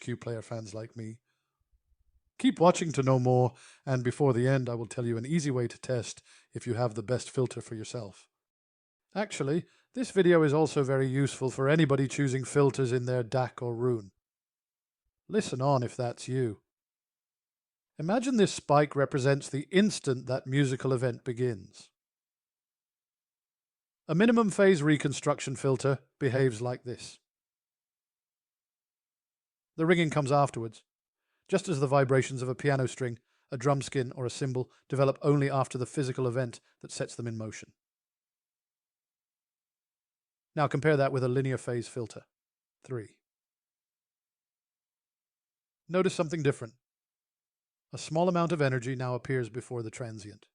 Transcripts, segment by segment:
HQPlayer fans like me. Keep watching to know more, and before the end I will tell you an easy way to test if you have the best filter for yourself. Actually, this video is also very useful for anybody choosing filters in their DAC or Roon. Listen on if that's you. Imagine this spike represents the instant that musical event begins. A minimum phase reconstruction filter behaves like this. The ringing comes afterwards, just as the vibrations of a piano string, a drum skin, or a cymbal develop only after the physical event that sets them in motion. Now compare that with a linear phase filter. 3. Notice something different. A small amount of energy now appears before the transient.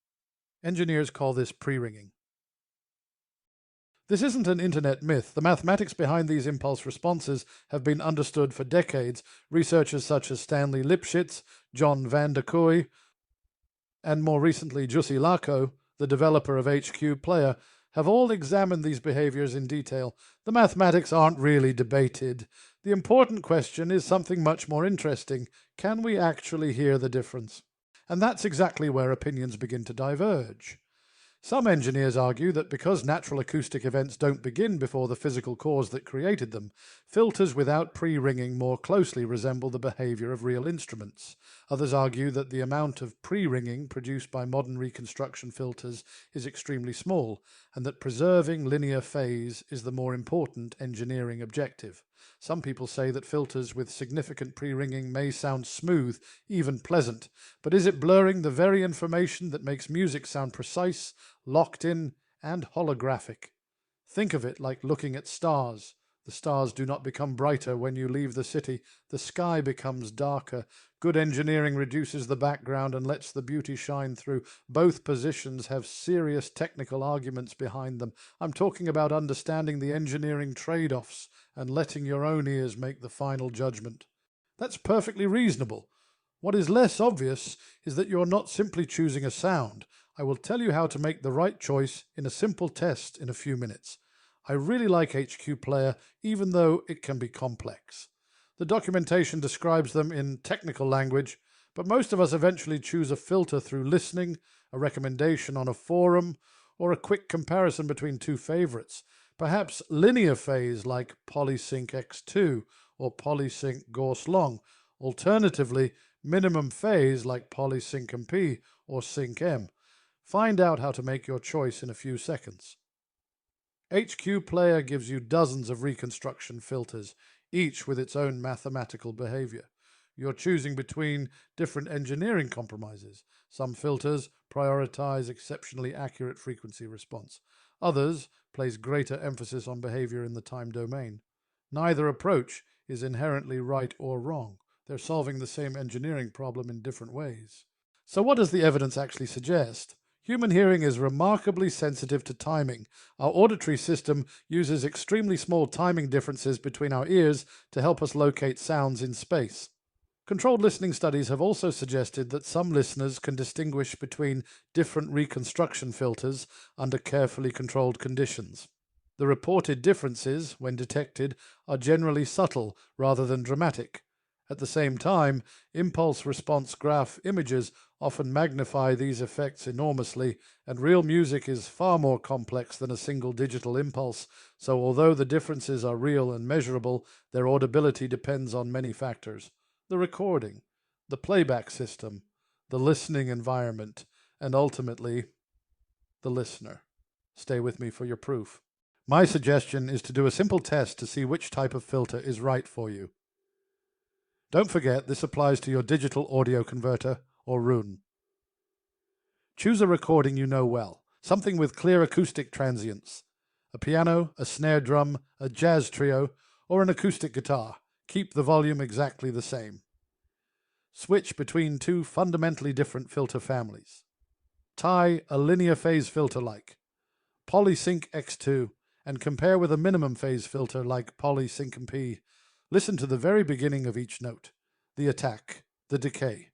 Engineers call this pre-ringing. This isn't an internet myth. The mathematics behind these impulse responses have been understood for decades. Researchers such as Stanley Lipschitz, John van der Kooi, and more recently Jussi Laakko, the developer of HQPlayer, have all examined these behaviors in detail. The mathematics aren't really debated. The important question is something much more interesting. Can we actually hear the difference? And that's exactly where opinions begin to diverge. Some engineers argue that because natural acoustic events don't begin before the physical cause that created them, filters without pre-ringing more closely resemble the behavior of real instruments. Others argue that the amount of pre-ringing produced by modern reconstruction filters is extremely small, and that preserving linear phase is the more important engineering objective. Some people say that filters with significant pre-ringing may sound smooth, even pleasant, but is it blurring the very information that makes music sound precise, locked in, and holographic? Think of it like looking at stars. The stars do not become brighter when you leave the city. The sky becomes darker. Good engineering reduces the background and lets the beauty shine through. Both positions have serious technical arguments behind them. I'm talking about understanding the engineering trade-offs and letting your own ears make the final judgment. That's perfectly reasonable. What is less obvious is that you're not simply choosing a sound. I will tell you how to make the right choice in a simple test in a few minutes. I really like HQPlayer, even though it can be complex. The documentation describes them in technical language, but most of us eventually choose a filter through listening, a recommendation on a forum, or a quick comparison between two favorites. Perhaps linear phase like Polysync X2 or Polysync Gauss Long. Alternatively, minimum phase like Polysync MP or Sync M. Find out how to make your choice in a few seconds. HQPlayer gives you dozens of reconstruction filters, each with its own mathematical behavior. You're choosing between different engineering compromises. Some filters prioritize exceptionally accurate frequency response. Others place greater emphasis on behavior in the time domain. Neither approach is inherently right or wrong. They're solving the same engineering problem in different ways. So what does the evidence actually suggest? Human hearing is remarkably sensitive to timing. Our auditory system uses extremely small timing differences between our ears to help us locate sounds in space. Controlled listening studies have also suggested that some listeners can distinguish between different reconstruction filters under carefully controlled conditions. The reported differences, when detected, are generally subtle rather than dramatic. At the same time, impulse response graph images often magnify these effects enormously, and real music is far more complex than a single digital impulse, so although the differences are real and measurable, their audibility depends on many factors. The recording, the playback system, the listening environment, and ultimately, the listener. Stay with me for your proof. My suggestion is to do a simple test to see which type of filter is right for you. Don't forget, this applies to your digital audio converter or Roon. Choose a recording you know well, something with clear acoustic transients. A piano, a snare drum, a jazz trio, or an acoustic guitar. Keep the volume exactly the same. Switch between two fundamentally different filter families. Tie a linear phase filter like Polysync X2 and compare with a minimum phase filter like Polysync MP. Listen to the very beginning of each note, the attack, the decay,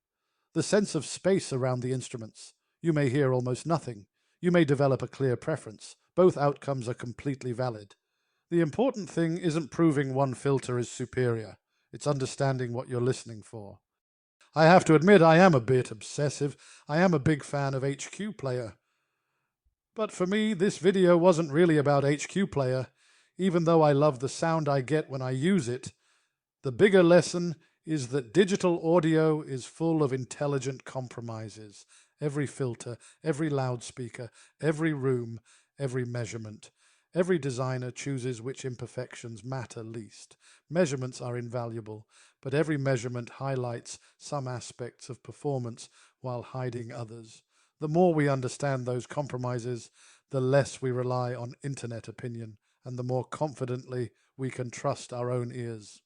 the sense of space around the instruments. You may hear almost nothing. You may develop a clear preference. Both outcomes are completely valid. The important thing isn't proving one filter is superior. It's understanding what you're listening for. I have to admit I am a bit obsessive. I am a big fan of HQPlayer. But for me, this video wasn't really about HQPlayer, even though I love the sound I get when I use it. The bigger lesson is that digital audio is full of intelligent compromises. Every filter, every loudspeaker, every room, every measurement. Every designer chooses which imperfections matter least. Measurements are invaluable, but every measurement highlights some aspects of performance while hiding others. The more we understand those compromises, the less we rely on internet opinion, and the more confidently we can trust our own ears.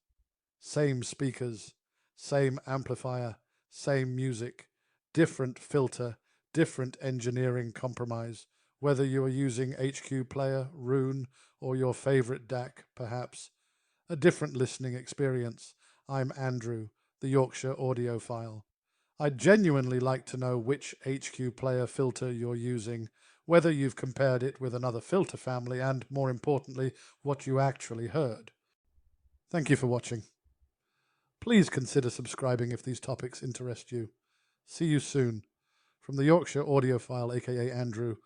Same speakers, same amplifier, same music, different filter, different engineering compromise, whether you are using HQPlayer, Roon, or your favorite DAC, perhaps. A different listening experience. I'm Andrew, the Yorkshire Audiophile. I'd genuinely like to know which HQPlayer filter you're using, whether you've compared it with another filter family, and, more importantly, what you actually heard. Thank you for watching. Please consider subscribing if these topics interest you. See you soon. From the Yorkshire Audiophile, aka Andrew,